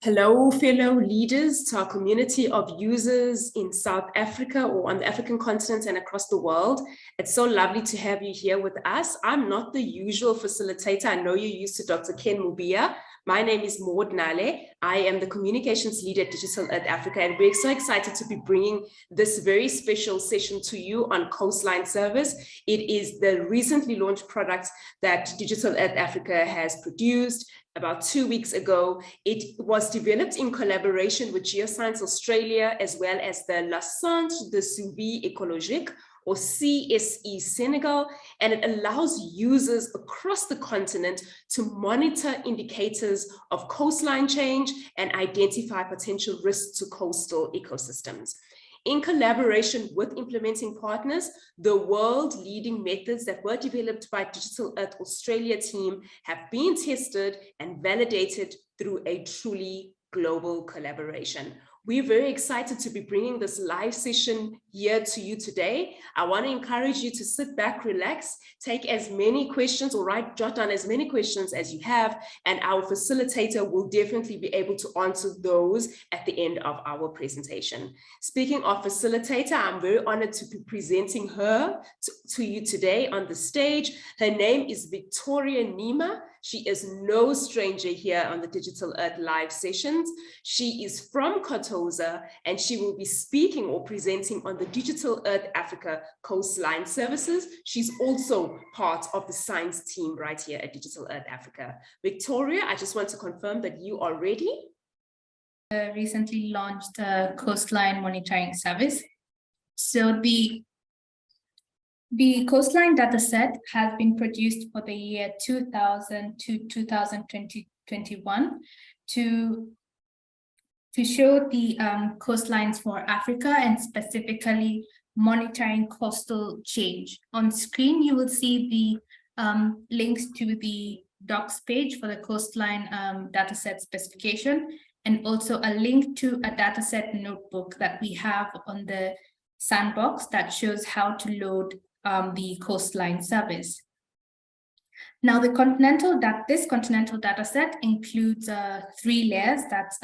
Hello, fellow leaders, to our community of users in South Africa or on the African continent and across the world. It's so lovely to have you here with us. I'm not the usual facilitator. I know you're used to Dr. Ken Mubia. My name is Maud Nale. I am the communications lead at Digital Earth Africa, and we're so excited to be bringing this very special session to you on Coastline Service. It is the recently launched product that Digital Earth Africa has produced about 2 weeks ago. It was developed in collaboration with Geoscience Australia, as well as the Centre de suivi Ecologique, or CSE Senegal, and it allows users across the continent to monitor indicators of coastline change and identify potential risks to coastal ecosystems. In collaboration with implementing partners, the world-leading methods that were developed by Digital Earth Australia team have been tested and validated through a truly global collaboration. We're very excited to be bringing this live session here to you today. I want to encourage you to sit back, relax, take as many questions or jot down as many questions as you have, and our facilitator will definitely be able to answer those at the end of our presentation. Speaking of facilitator, I'm very honored to be presenting her to you today on the stage. Her name is Victoria Nima. She is no stranger here on the Digital Earth live sessions. She is from Kotoza, and she will be speaking or presenting on the Digital Earth Africa Coastline services. She's also part of the science team right here at Digital Earth Africa. Victoria, I just want to confirm that you are ready. Recently launched a coastline monitoring service. So the coastline dataset has been produced for the year 2000 to 2021 to show the coastlines for Africa, and specifically monitoring coastal change. On screen, you will see the links to the docs page for the coastline dataset specification, and also a link to a dataset notebook that we have on the sandbox that shows how to load the coastline service. Now, this continental dataset includes 3 layers. That's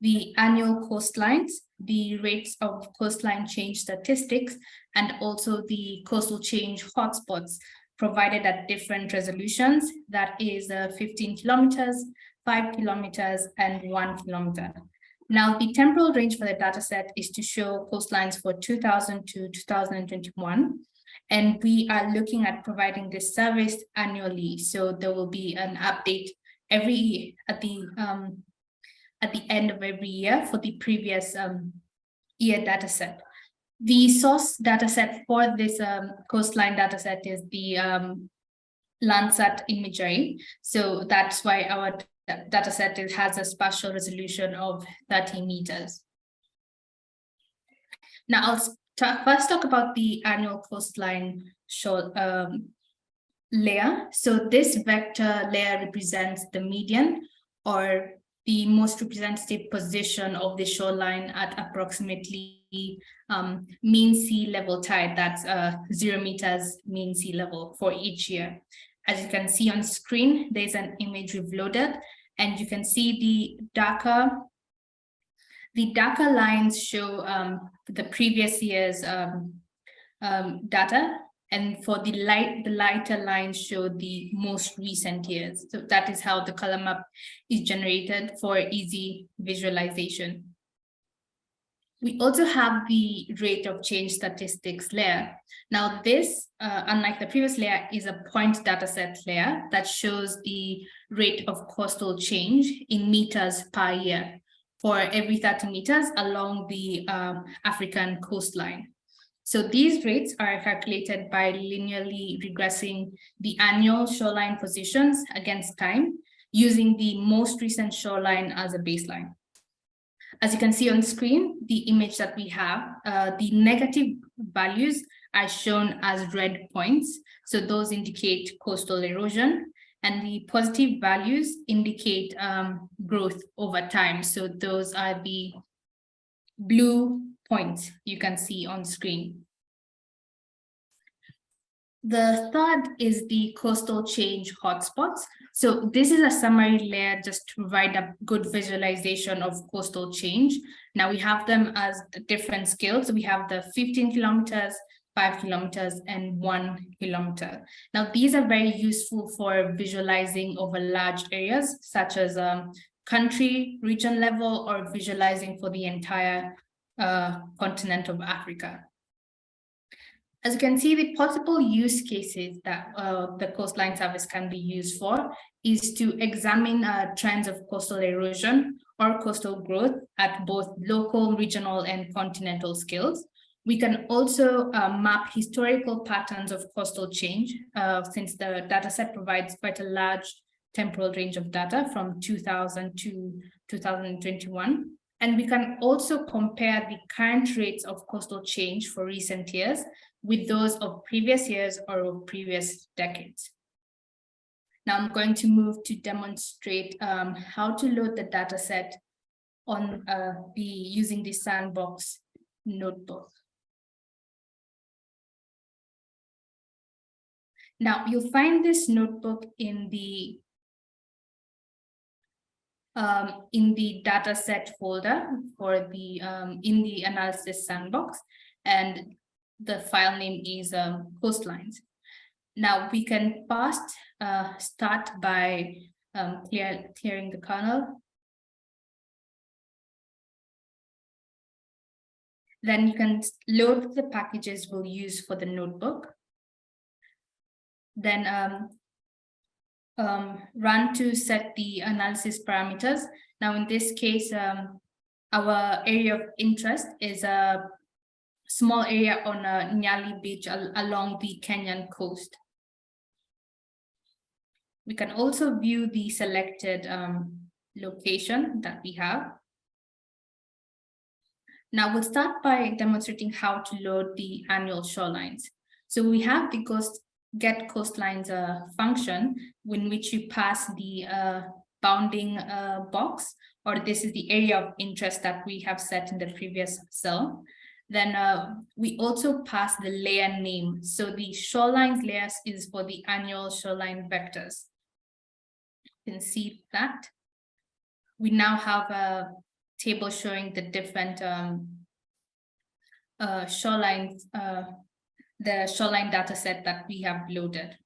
the annual coastlines, the rates of coastline change statistics, and also the coastal change hotspots provided at different resolutions. That is 15 kilometers, 5 kilometers, and 1 kilometer. Now, the temporal range for the dataset is to show coastlines for 2000 to 2021. And we are looking at providing this service annually. So there will be an update every at the end of every year for the previous year dataset. The source dataset for this coastline dataset is the Landsat imagery. So that's why our dataset has a spatial resolution of 30 meters. Now, I'll first talk about the annual coastline layer. So this vector layer represents the median, or the most representative position of the shoreline at approximately mean sea level tide. That's 0 meters mean sea level for each year. As you can see on screen, there's an image we've loaded, and you can see the darker lines show the previous year's data, and for the lighter lines show the most recent years. So that is how the color map is generated for easy visualization. We also have the rate of change statistics layer. Now this, unlike the previous layer, is a point dataset layer that shows the rate of coastal change in meters per year for every 30 meters along the African coastline. So these rates are calculated by linearly regressing the annual shoreline positions against time, using the most recent shoreline as a baseline. As you can see on screen, the image that we have, the negative values are shown as red points. So those indicate coastal erosion, and the positive values indicate growth over time. So those are the blue points you can see on screen. The third is the coastal change hotspots. So this is a summary layer just to provide a good visualization of coastal change. Now we have them as different scales. We have the 15 kilometers, 5 kilometers, and 1 kilometer. Now these are very useful for visualizing over large areas, such as country, region level, or visualizing for the entire continent of Africa. As you can see, the possible use cases that the coastline service can be used for is to examine trends of coastal erosion or coastal growth at both local, regional, and continental scales. We can also map historical patterns of coastal change, since the dataset provides quite a large temporal range of data from 2000 to 2021. And we can also compare the current rates of coastal change for recent years with those of previous years or of previous decades. Now I'm going to move to demonstrate how to load the data set on using the Sandbox notebook. Now you'll find this notebook in the dataset folder for the in the analysis sandbox, and the file name is Coastlines. Now we can first start by clearing the kernel. Then you can load the packages we'll use for the notebook. Then run to set the analysis parameters. Now in this case, our area of interest is a small area on Nyali Beach along the Kenyan coast. We can also view the selected location that we have. Now we'll start by demonstrating how to load the annual shorelines. So we have the get coastlines function in which you pass the bounding box, or this is the area of interest that we have set in the previous cell. Then we also pass the layer name. So the shorelines layers is for the annual shoreline vectors. You can see that. We now have a table showing the different shorelines, the shoreline data set that we have loaded.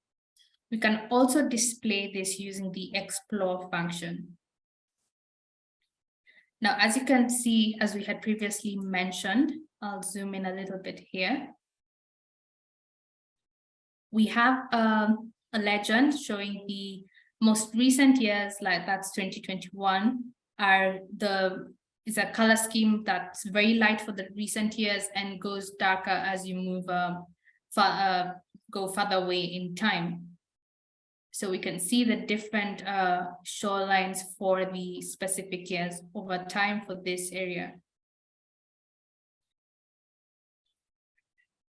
We can also display this using the explore function. Now, as you can see, as we had previously mentioned, I'll zoom in a little bit here. We have a legend showing the most recent years, like that's 2021, is a color scheme that's very light for the recent years and goes darker as you move go further away in time. So we can see the different shorelines for the specific years over time for this area.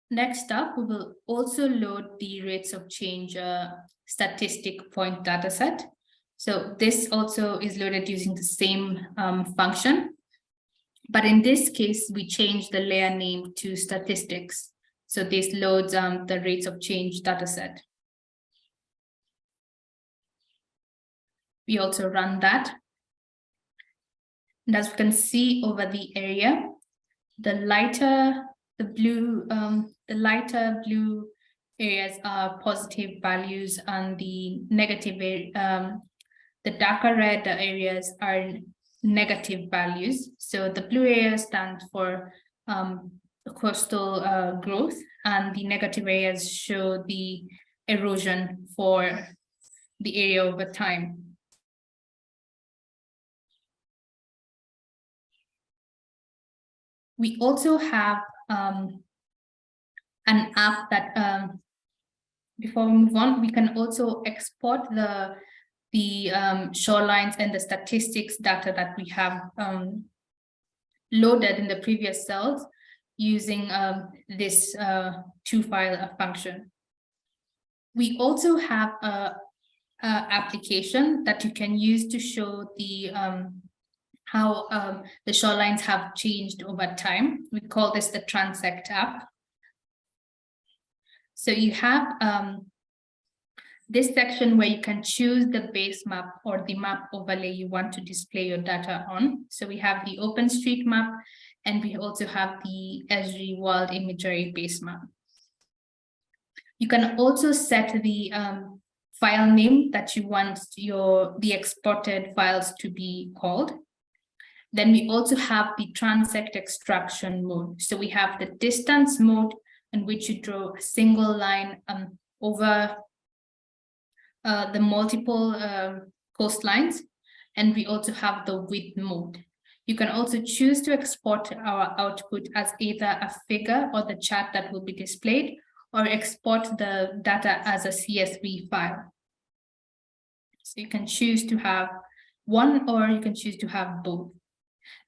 Next up, we will also load the rates of change statistic point dataset. So this also is loaded using the same function, but in this case, we change the layer name to statistics. So this loads the rates of change dataset. We also run that. And as we can see over the area, the lighter blue areas are positive values, and the negative, the darker red areas are negative values. So the blue area stands for coastal growth, and the negative areas show the erosion for the area over time. We also have an app that, before we move on, we can also export the shorelines and the statistics data that we have loaded in the previous cells using this to-file function. We also have an application that you can use to show the how the shorelines have changed over time. We call this the Transect app. So you have this section where you can choose the base map or the map overlay you want to display your data on. So we have the OpenStreetMap, and we also have the Esri World Imagery base map. You can also set the file name that you want the exported files to be called. Then we also have the transect extraction mode. So we have the distance mode in which you draw a single line over the multiple coastlines, and we also have the width mode. You can also choose to export our output as either a figure or the chart that will be displayed, or export the data as a CSV file. So you can choose to have one, or you can choose to have both.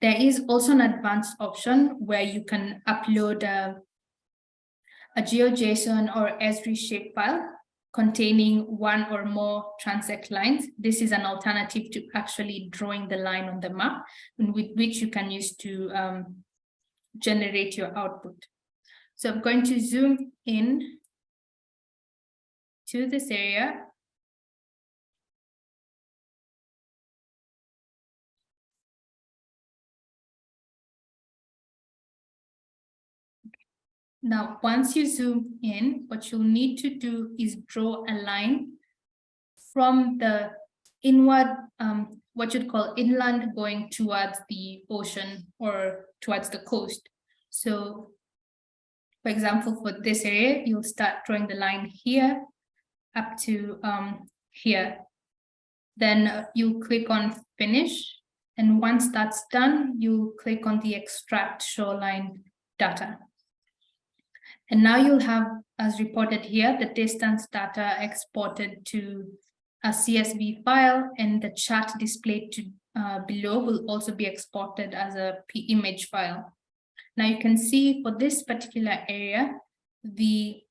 There is also an advanced option where you can upload a GeoJSON or Esri shapefile containing one or more transect lines. This is an alternative to actually drawing the line on the map, with which you can use to generate your output. So I'm going to zoom in to this area. Now, once you zoom in, what you'll need to do is draw a line from the inward, what you'd call inland, going towards the ocean or towards the coast. So, for example, for this area, you'll start drawing the line here up to here. Then you'll click on finish. And once that's done, you'll click on the extract shoreline data. And now you'll have, as reported here, the distance data exported to a CSV file, and the chart displayed to below will also be exported as a image file. Now you can see for this particular area, the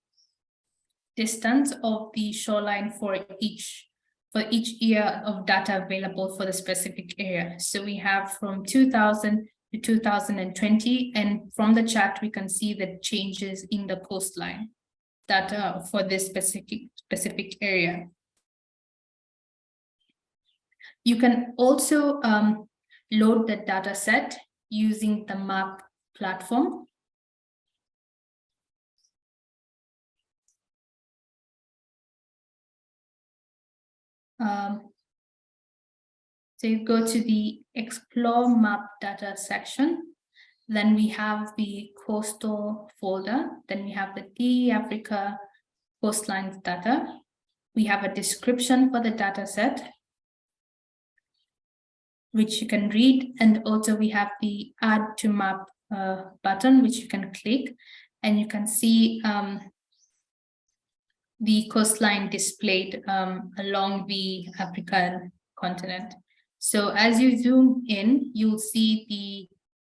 distance of the shoreline for each year of data available for the specific area. So we have from 2000 to 2020, and from the chart we can see the changes in the coastline data for this specific area. You can also load the data set using the map platform. So you go to the Explore Map Data section. Then we have the coastal folder. Then we have the DE Africa Coastlines data. We have a description for the data set, which you can read. And also we have the Add to Map button, which you can click, and you can see the coastline displayed along the African continent. So as you zoom in, you'll see the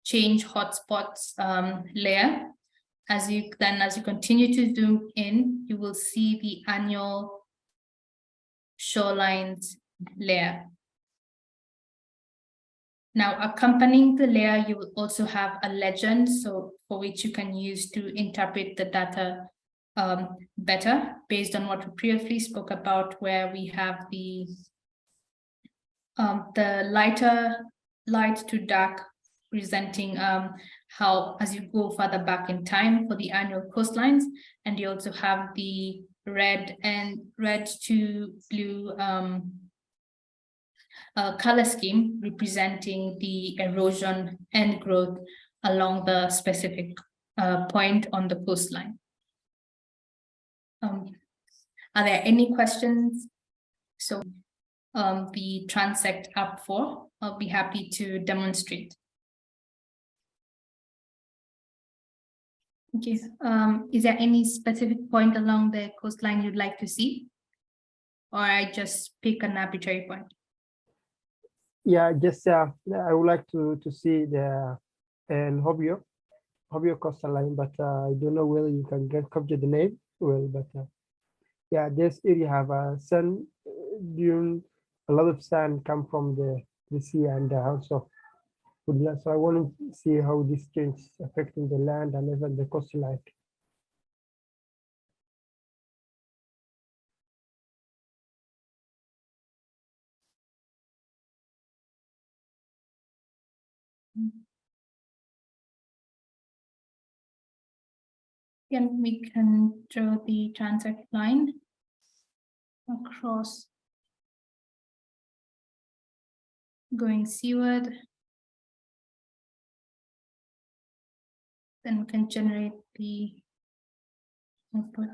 change hotspots layer. As you continue to zoom in, you will see the annual shorelines layer. Now, accompanying the layer, you will also have a legend, so for which you can use to interpret the data better, based on what we previously spoke about, where we have the light to dark, presenting how, as you go further back in time for the annual coastlines, and you also have the red to blue color scheme representing the erosion and growth along the specific point on the coastline. Are there any questions? So the transect app for, I'll be happy to demonstrate. Okay, is there any specific point along the coastline you'd like to see? Or I just pick an arbitrary point? Yeah, just I would like to see the Hobyo coastal line, but I don't know whether you can capture the name well. But yeah, this area have a sun dune, a lot of sand come from the sea and also woodland. So I want to see how this change is affecting the land and even the coastline. Then we can draw the transect line across, going seaward. Then we can generate the output.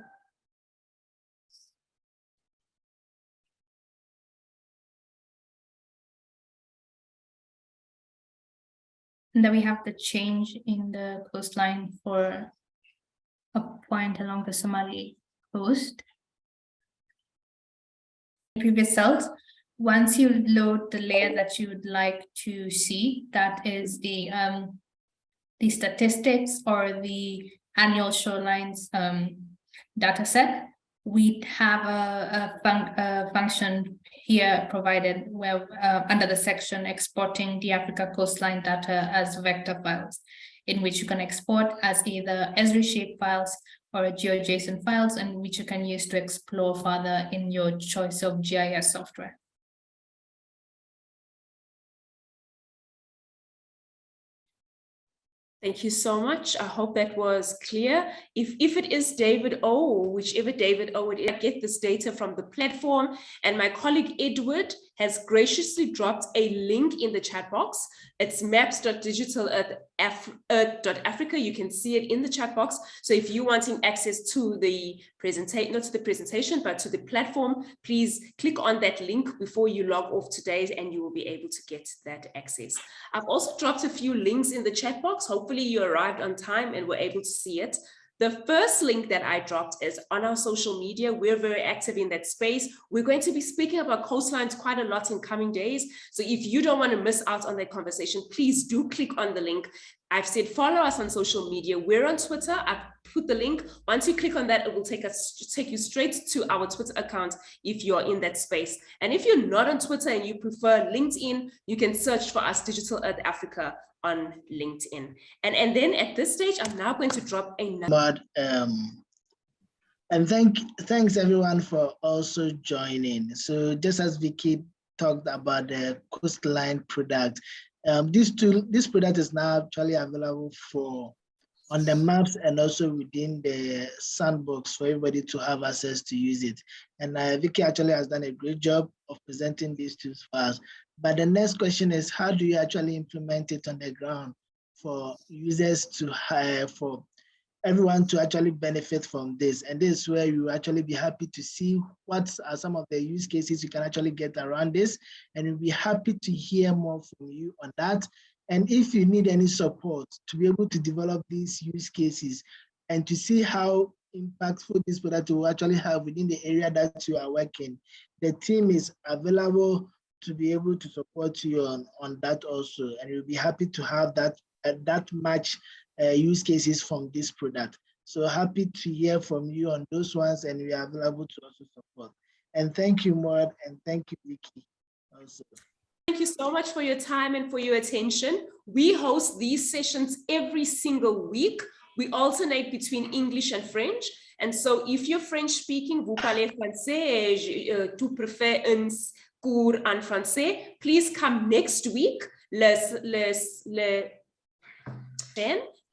And then we have the change in the coastline for a point along the Somali coast. Previous cells, once you load the layer that you would like to see, that is the statistics or the annual shorelines data set, we have a function here provided where under the section exporting the Africa coastline data as vector files, in which you can export as either Esri shape files or GeoJSON files, and which you can use to explore further in your choice of GIS software. Thank you so much. I hope that was clear. If it is David O, or whichever David O it is, I get this data from the platform, and my colleague Edward has graciously dropped a link in the chat box. It's maps.digitalearth.africa. You can see it in the chat box. So if you're wanting access to the presentation, not to the presentation, but to the platform, please click on that link before you log off today, and you will be able to get that access. I've also dropped a few links in the chat box. Hopefully you arrived on time and were able to see it. The first link that I dropped is on our social media. We're very active in that space. We're going to be speaking about coastlines quite a lot in coming days. So if you don't want to miss out on that conversation, please do click on the link. I've said follow us on social media. We're on Twitter. I've put the link. Once you click on that, it will take you straight to our Twitter account if you're in that space. And if you're not on Twitter and you prefer LinkedIn, you can search for us, Digital Earth Africa, on LinkedIn. And then at this stage, I'm now going to drop another. And thanks everyone for also joining. So just as Vicky talked about the coastline product, this product is now actually available on the maps and also within the sandbox for everybody to have access to use it. And Vicky actually has done a great job of presenting these tools for us. But the next question is, how do you actually implement it on the ground for users to for everyone to actually benefit from this? And this is where you actually be happy to see what are some of the use cases you can actually get around this. And we'll be happy to hear more from you on that. And if you need any support to be able to develop these use cases and to see how impactful this product will actually have within the area that you are working, the team is available to be able to support you on that also. And we'll be happy to have that much use cases from this product. So happy to hear from you on those ones, and we are available to also support. And thank you, Maud, and thank you, Vicky, also. Thank you so much for your time and for your attention. We host these sessions every single week. We alternate between English and French. And so if you're French speaking, vous parlez français, tu préfères un cours en français, please come next week,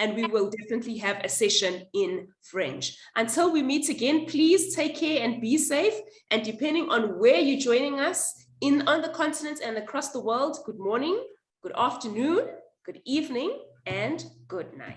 and we will definitely have a session in French. Until we meet again, please take care and be safe. And depending on where you're joining us, on the continent and across the world, good morning, good afternoon, good evening, and good night.